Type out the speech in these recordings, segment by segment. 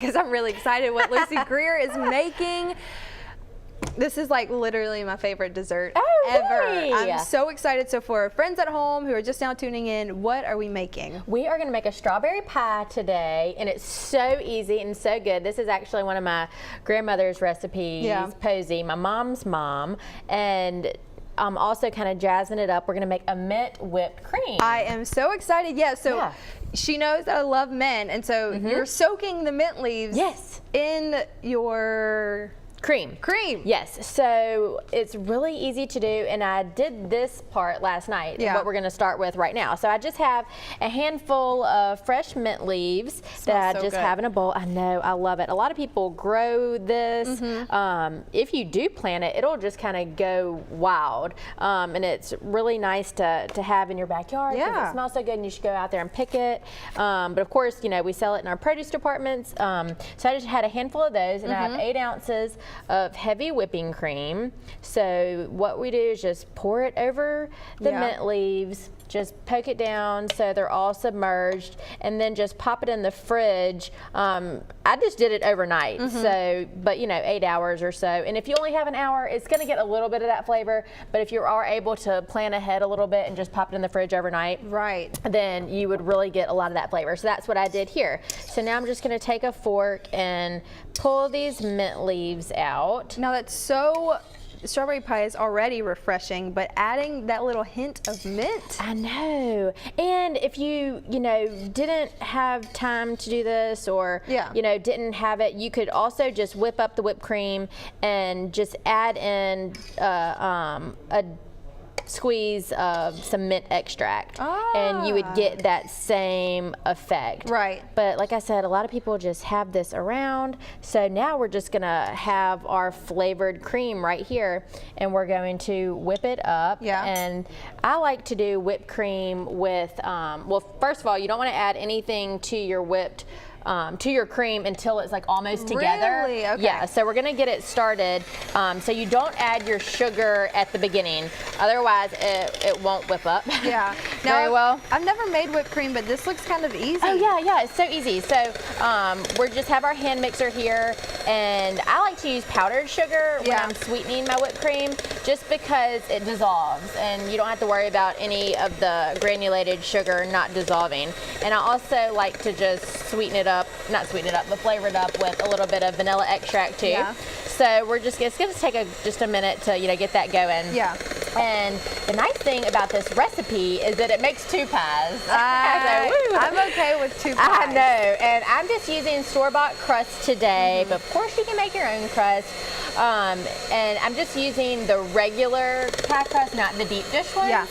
because I'm really excited what Lucy Greer is making. This is like literally my favorite dessert ever. Really? I'm so excited. So for friends at home who are just now tuning in, what are we making? We are going to make a strawberry pie today, and it's so easy and so good. This is actually one of my grandmother's recipes, Posey, my mom's mom, and I'm also kind of jazzing it up. We're going to make a mint whipped cream. I am so excited. Yeah, she knows that I love mint, and so you're soaking the mint leaves in your cream. Yes, so it's really easy to do, and I did this part last night, what we're gonna start with right now. So I just have a handful of fresh mint leaves that I just have in a bowl. I know, I love it. A lot of people grow this. If you do plant it, it'll just kind of go wild, and it's really nice to have in your backyard because it smells so good, and you should go out there and pick it. But of course, you know, we sell it in our produce departments. So I just had a handful of those, and I have 8 ounces of heavy whipping cream. So what we do is just pour it over the mint leaves, just poke it down so they're all submerged, and then just pop it in the fridge. I just did it overnight, so, but you know, 8 hours or so. And if you only have an hour, it's gonna get a little bit of that flavor, but if you are able to plan ahead a little bit and just pop it in the fridge overnight, then you would really get a lot of that flavor. So that's what I did here. So now I'm just gonna take a fork and pull these mint leaves out. Now that's strawberry pie is already refreshing, but adding that little hint of mint. I know. And if you know, didn't have time to do this, or you know, didn't have it, you could also just whip up the whipped cream and just add in a squeeze of some mint extract, and you would get that same effect. But like I said, a lot of people just have this around. So now we're just gonna have our flavored cream right here, and we're going to whip it up. And I like to do whipped cream with, well, first of all, you don't want to add anything to your to your cream until it's like almost together. Yeah, so we're gonna get it started. So you don't add your sugar at the beginning, otherwise it won't whip up. Very well. I've never made whipped cream, but this looks kind of easy. Oh yeah, it's so easy. So we just have our hand mixer here, and I like to use powdered sugar when I'm sweetening my whipped cream, just because it dissolves and you don't have to worry about any of the granulated sugar not dissolving. And I also like to just sweeten it up, not sweeten it up, but flavor it up with a little bit of vanilla extract too. So we're just, it's gonna take just a minute to, you know, get that going. And the nice thing about this recipe is that it makes 2 pies. I'm okay with 2 pies. I know, and I'm just using store-bought crust today, but of course you can make your own crust. And I'm just using the regular pie crust, not the deep dish one.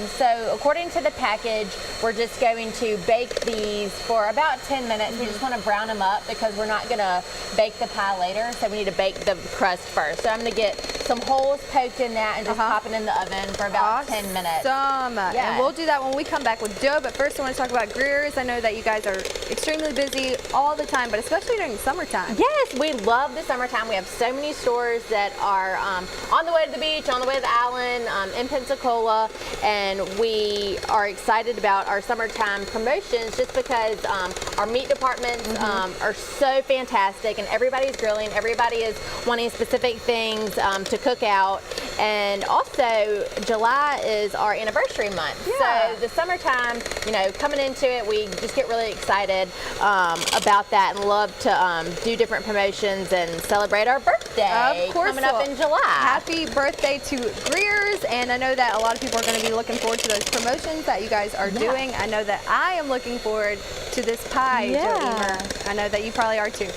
So according to the package, we're just going to bake these for about 10 minutes. We just want to brown them up because we're not going to bake the pie later, so we need to bake the crust first. So I'm going to get some holes poked in that and just pop it in the oven for about 10 minutes. And we'll do that when we come back with dough, but first I want to talk about Greer's. I know that you guys are extremely busy all the time, but especially during summertime. Yes, we love the summertime. We have so many stores that are on the way to the beach, on the way to the island, in Pensacola, and we are excited about our summertime promotions just because our meat departments are so fantastic, and everybody's grilling, everybody is wanting specific things to cook out. And also July is our anniversary month. So the summertime, you know, coming into it, we just get really excited about that and love to do different promotions and celebrate our birthday coming up in July. Happy birthday to Greer's, and I know that a lot of people are going to be looking forward to those promotions that you guys are doing. I know that I am looking forward to this pie, Joe Emer. I know that you probably are too.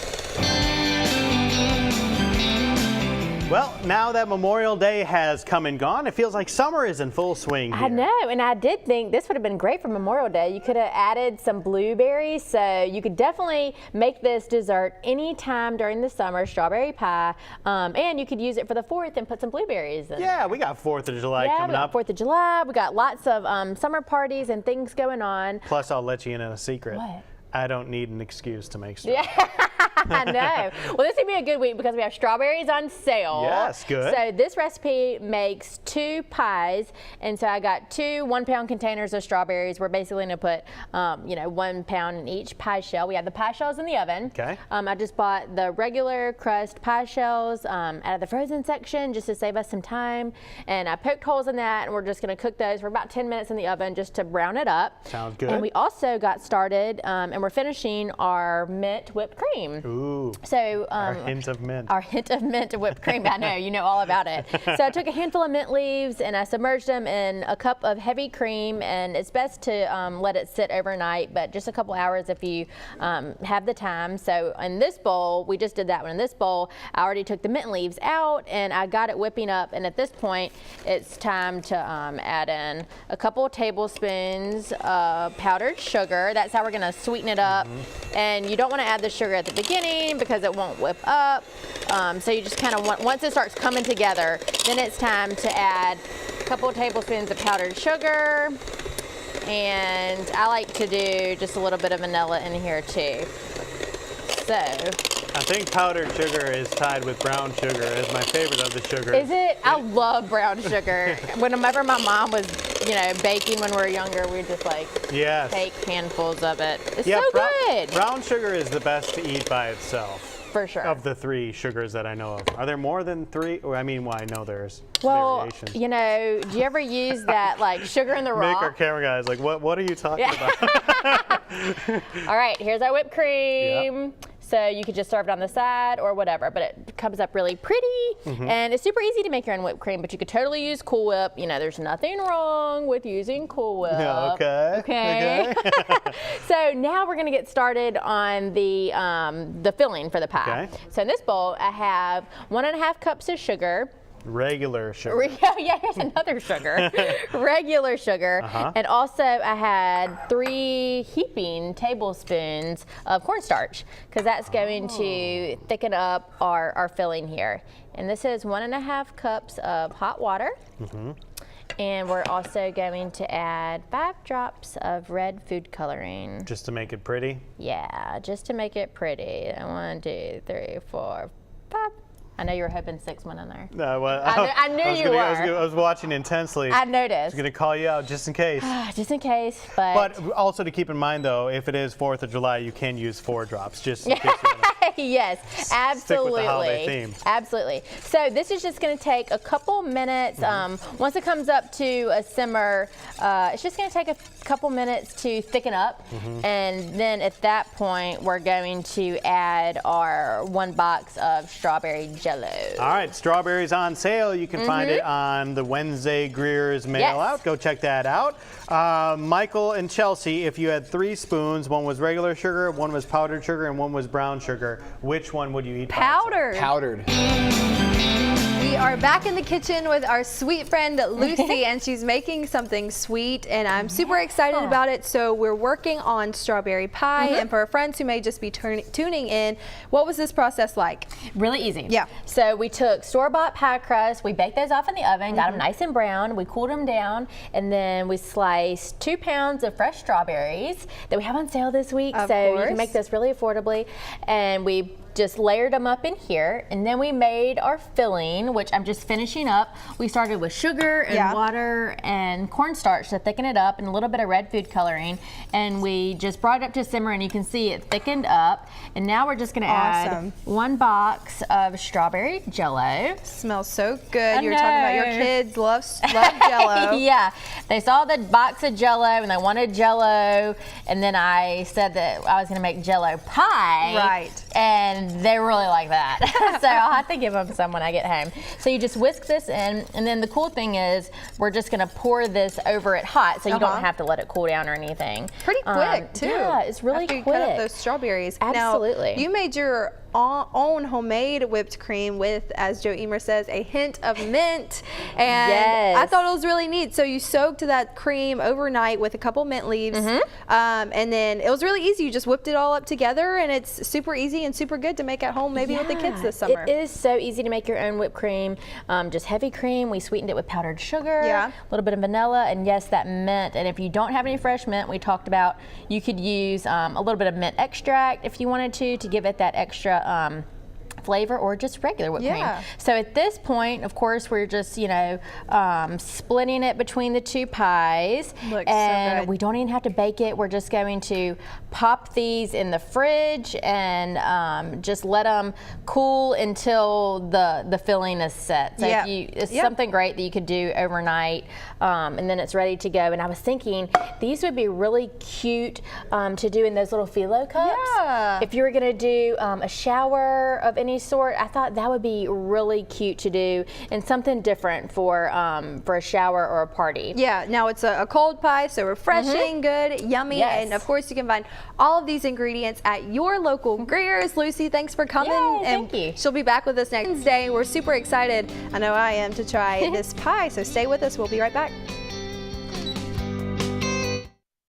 Well, now that Memorial Day has come and gone, it feels like summer is in full swing here. I know, and I did think this would have been great for Memorial Day. You could have added some blueberries, so you could definitely make this dessert anytime during the summer, strawberry pie, and you could use it for the 4th and put some blueberries in. Yeah, we got 4th of July coming up. 4th of July, we got lots of summer parties and things going on. Plus, I'll let you in on a secret. What? I don't need an excuse to make stuff. I know. Well, this would be a good week because we have strawberries on sale. Yes, good. So this recipe makes 2 pies, and so I got 2 1-pound containers of strawberries. We're basically going to put, 1 pound in each pie shell. We have the pie shells in the oven. Okay. I just bought the regular crust pie shells out of the frozen section just to save us some time, and I poked holes in that, and we're just going to cook those for about 10 minutes in the oven just to brown it up. Sounds good. And we also got started, and we're finishing our mint whipped cream. Ooh. So our hint of mint. Our hint of mint whipped cream. I know, you know all about it. So I took a handful of mint leaves and I submerged them in a cup of heavy cream, and it's best to let it sit overnight, but just a couple hours if you have the time. So in this bowl, we just did that one. In this bowl, I already took the mint leaves out and I got it whipping up, and at this point, it's time to add in a couple of tablespoons of powdered sugar. That's how we're gonna sweeten it up. And you don't wanna add the sugar at the beginning because it won't whip up. So you just kind of want, once it starts coming together, then it's time to add a couple of tablespoons of powdered sugar. And I like to do just a little bit of vanilla in here too. So. I think powdered sugar is tied with brown sugar as my favorite of the sugars. Is it? I love brown sugar. Whenever my mom was, baking when we were younger, we'd just take handfuls of it. It's so good. Brown sugar is the best to eat by itself. For sure. Of the 3 sugars that I know of. Are there more than 3? Or, I know there's variations. Do you ever use that sugar in the raw? Make our camera guys what are you talking about? All right, here's our whipped cream. Yep. So you could just serve it on the side or whatever, but it comes up really pretty, and it's super easy to make your own whipped cream, but you could totally use Cool Whip. There's nothing wrong with using Cool Whip. Okay. So now we're gonna get started on the filling for the pie. Okay. So in this bowl, I have 1.5 cups of sugar. Regular sugar. Yeah, here's another sugar. Regular sugar. And also I had 3 heaping tablespoons of cornstarch, because that's going to thicken up our filling here. And this is 1.5 cups of hot water. And we're also going to add 5 drops of red food coloring. Just to make it pretty? Yeah, just to make it pretty. 1, 2, 3, 4, 5. I know you were hoping 6 went in there. No, well, I knew you were. I was watching intensely. I noticed. I was going to call you out just in case. Just in case, but also to keep in mind, though, if it is 4th of July, you can use 4 drops, just in case you want to yes, absolutely. Stick with the holiday theme. Absolutely. So this is just going to take a couple minutes. Once it comes up to a simmer, it's just going to take a couple minutes to thicken up. And then at that point, we're going to add our 1 box of strawberry Jell-O. All right, strawberries on sale. You can find it on the Wednesday Greer's mail out. Go check that out. Michael and Chelsea, if you had 3 spoons, 1 was regular sugar, 1 was powdered sugar, and 1 was brown sugar, which one would you eat? Powdered. Powdered. We are back in the kitchen with our sweet friend Lucy, and she's making something sweet, and I'm super excited about it. So we're working on strawberry pie, and for our friends who may just be tuning in, what was this process like? Really easy. Yeah. So we took store-bought pie crust, we baked those off in the oven, got them nice and brown, we cooled them down, and then we sliced 2 pounds of fresh strawberries that we have on sale this week. Of so course. You can make this really affordably, and we just layered them up in here, and then we made our filling, which I'm just finishing up. We started with sugar and water and cornstarch to thicken it up, and a little bit of red food coloring, and we just brought it up to simmer, and you can see it thickened up. And now we're just gonna add 1 box of strawberry Jell-O. Smells so good. You were talking about your kids love Jell-O. Yeah, they saw the box of Jell-O and they wanted Jell-O, and then I said that I was gonna make Jell-O pie. Right. And they really like that. So I'll have to give them some when I get home. So you just whisk this in, and then the cool thing is we're just gonna pour this over it hot, so you don't have to let it cool down or anything. Pretty quick too. Yeah, it's really After quick. You cut up those strawberries. Absolutely. Now, you made your own homemade whipped cream with, as Joe Emer says, a hint of mint, and I thought it was really neat. So you soaked that cream overnight with a couple mint leaves, and then it was really easy. You just whipped it all up together, and it's super easy and super good to make at home, maybe with the kids this summer. It is so easy to make your own whipped cream, just heavy cream. We sweetened it with powdered sugar, a little bit of vanilla, and yes, that mint. And if you don't have any fresh mint, we talked about, you could use a little bit of mint extract if you wanted to give it that extra flavor or just regular whipped cream. So at this point, of course, we're just, you know, splitting it between the two pies. Looks and so good. we don't even have to bake it. We're just going to pop these in the fridge and just let them cool until the filling is set. So if you, it's something great that you could do overnight, and then it's ready to go. And I was thinking these would be really cute to do in those little phyllo cups. If you were going to do a shower of any sort, I thought that would be really cute to do and something different for a shower or a party. Yeah, now it's a cold pie, so refreshing, good, yummy, and of course you can find all of these ingredients at your local Greer's. Lucy, thanks for coming. Thank you. She'll be back with us next Wednesday. We're super excited, I know I am, to try this pie, so stay with us. We'll be right back.